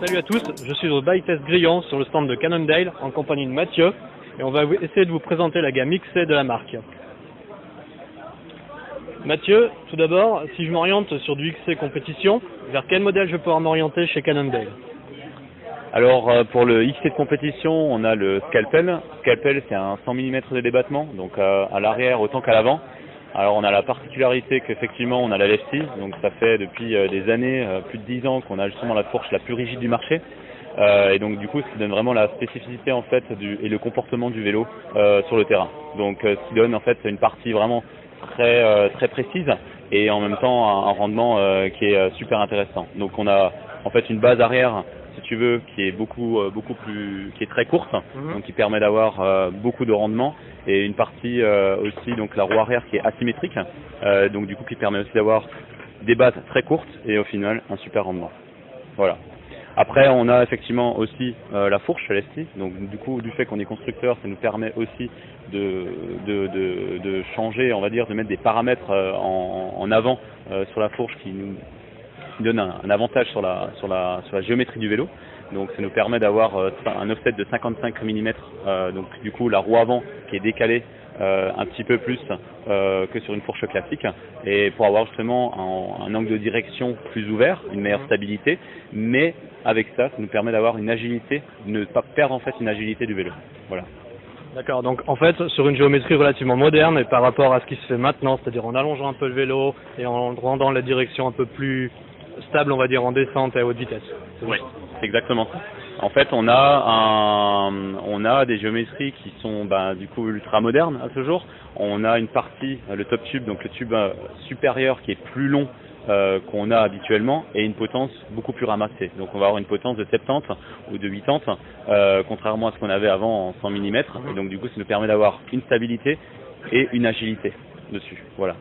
Salut à tous, je suis au Bike Test Grillon sur le stand de Cannondale en compagnie de Mathieu et on va essayer de vous présenter la gamme XC de la marque. Mathieu, tout d'abord, si je m'oriente sur du XC compétition, vers quel modèle je vais pouvoir m'orienter chez Cannondale? Alors pour le XC de compétition, on a le Scalpel. Scalpel, c'est un 100 mm de débattement, donc à l'arrière autant qu'à l'avant. Alors on a la particularité qu'effectivement on a la lefty, donc ça fait depuis des années, plus de 10 ans qu'on a justement la fourche la plus rigide du marché. Et donc du coup ce qui donne vraiment la spécificité en fait et le comportement du vélo sur le terrain. Donc ce qui donne en fait une partie vraiment très précise et en même temps un rendement qui est super intéressant. Donc on a en fait une base arrière, si tu veux, qui est beaucoup plus, qui est très courte, donc qui permet d'avoir beaucoup de rendement, et une partie aussi, donc la roue arrière qui est asymétrique, donc du coup qui permet aussi d'avoir des bases très courtes et au final un super rendement. Voilà. Après on a effectivement aussi la fourche lefty, donc du coup du fait qu'on est constructeur, ça nous permet aussi de changer, on va dire, de mettre des paramètres en avant sur la fourche qui nous donne un avantage sur la géométrie du vélo. Donc ça nous permet d'avoir un offset de 55 mm, donc du coup la roue avant qui est décalée un petit peu plus que sur une fourche classique, et pour avoir justement un angle de direction plus ouvert, une meilleure stabilité, mais avec ça nous permet d'avoir une agilité, de ne pas perdre en fait une agilité du vélo. Voilà. D'accord, donc en fait sur une géométrie relativement moderne et par rapport à ce qui se fait maintenant, c'est-à-dire en allongeant un peu le vélo et en rendant la direction un peu plus stable, on va dire, en descente et à haute vitesse. Oui, c'est exactement ça. En fait, on a des géométries qui sont du coup ultra modernes à ce jour. On a une partie, le top tube, donc le tube supérieur qui est plus long qu'on a habituellement, et une potence beaucoup plus ramassée. Donc on va avoir une potence de 70 ou de 80, contrairement à ce qu'on avait avant en 100 mm. Et donc du coup, ça nous permet d'avoir une stabilité et une agilité dessus. Voilà.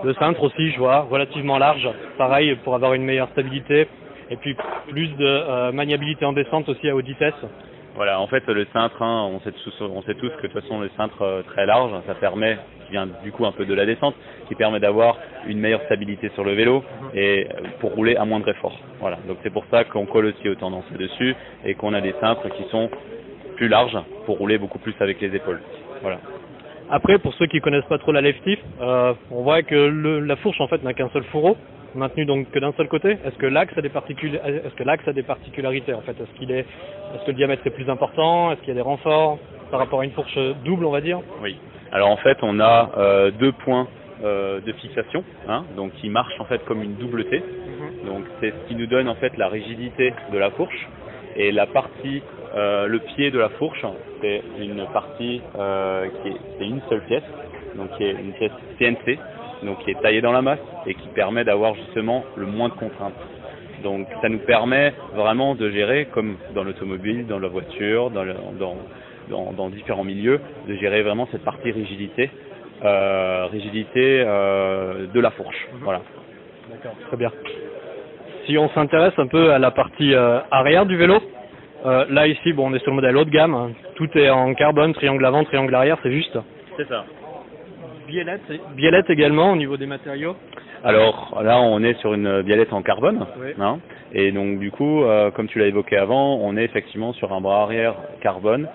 Le cintre aussi, je vois, relativement large, pareil pour avoir une meilleure stabilité et puis plus de maniabilité en descente aussi à haute vitesse. Voilà, en fait le cintre, on sait tous que de toute façon le cintre très large, ça permet, qui vient du coup un peu de la descente, qui permet d'avoir une meilleure stabilité sur le vélo et pour rouler à moindre effort. Voilà, donc c'est pour ça qu'on colle aussi aux tendances dessus et qu'on a des cintres qui sont plus larges pour rouler beaucoup plus avec les épaules. Voilà. Après, pour ceux qui connaissent pas trop la lefty, on voit que la fourche en fait n'a qu'un seul fourreau, maintenu donc que d'un seul côté. Est-ce que l'axe a des particularités en fait? Est-ce que le diamètre est plus important? Est-ce qu'il y a des renforts par rapport à une fourche double, on va dire? Oui. Alors en fait, on a deux points de fixation, donc qui marchent en fait comme une double T. Donc c'est ce qui nous donne en fait la rigidité de la fourche, et la partie le pied de la fourche, c'est une partie c'est une seule pièce, donc qui est une pièce CNC, donc qui est taillée dans la masse et qui permet d'avoir justement le moins de contraintes. Donc ça nous permet vraiment de gérer, comme dans l'automobile, dans la voiture, dans différents milieux, de gérer vraiment cette partie rigidité de la fourche. Voilà. D'accord, très bien. Si on s'intéresse un peu à la partie arrière du vélo, là ici, on est sur le modèle haut de gamme, tout est en carbone, triangle avant, triangle arrière, c'est juste. C'est ça. Biellette également au niveau des matériaux. Alors là, on est sur une biellette en carbone, oui. Et donc du coup, comme tu l'as évoqué avant, on est effectivement sur un bras arrière carbone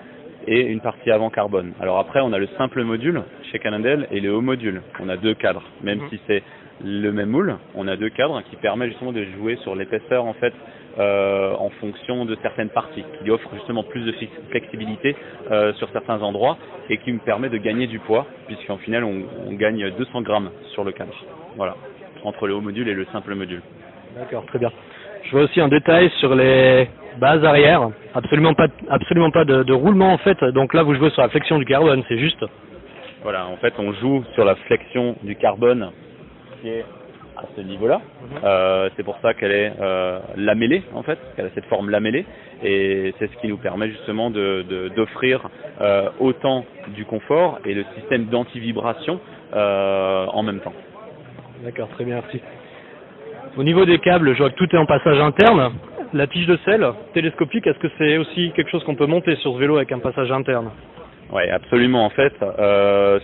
et une partie avant carbone. Alors après, on a le simple module chez Cannondale et le haut module. On a deux cadres, même si c'est le même moule, on a deux cadres qui permettent justement de jouer sur l'épaisseur en fait en fonction de certaines parties, qui offrent justement plus de flexibilité sur certains endroits et qui me permet de gagner du poids, puisqu'en final on gagne 200 grammes sur le cadre. Voilà, entre le haut module et le simple module. D'accord, très bien. Je vois aussi un détail sur les bases arrière, absolument pas de roulement en fait, donc là vous jouez sur la flexion du carbone, c'est juste. Voilà, en fait on joue sur la flexion du carbone qui est à ce niveau-là. C'est pour ça qu'elle est lamellée en fait, qu'elle a cette forme lamellée, et c'est ce qui nous permet justement d'offrir autant du confort et le système d'anti-vibration en même temps. D'accord, très bien, merci. Au niveau des câbles, je vois que tout est en passage interne. La tige de selle télescopique, est-ce que c'est aussi quelque chose qu'on peut monter sur ce vélo avec un passage interne? Oui, absolument. En fait,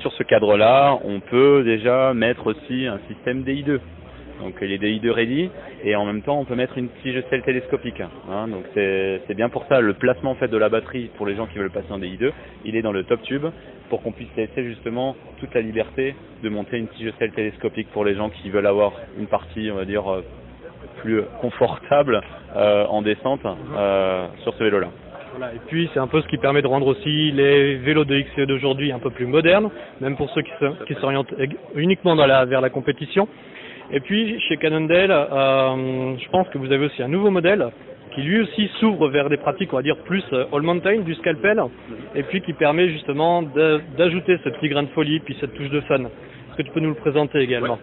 sur ce cadre-là, on peut déjà mettre aussi un système DI2. Donc il est DI2 ready et en même temps on peut mettre une tige selle télescopique. Hein, donc c'est bien pour ça le placement en fait de la batterie pour les gens qui veulent passer en DI2, il est dans le top tube pour qu'on puisse laisser justement toute la liberté de monter une tige selle télescopique pour les gens qui veulent avoir une partie on va dire plus confortable en descente sur ce vélo-là. Voilà, et puis c'est un peu ce qui permet de rendre aussi les vélos de XCE d'aujourd'hui un peu plus modernes, même pour ceux qui s'orientent uniquement vers la compétition. Et puis chez Cannondale, je pense que vous avez aussi un nouveau modèle qui lui aussi s'ouvre vers des pratiques, on va dire, plus all mountain, du scalpel, et puis qui permet justement d'ajouter ce petit grain de folie, puis cette touche de fun. Est-ce que tu peux nous le présenter également ?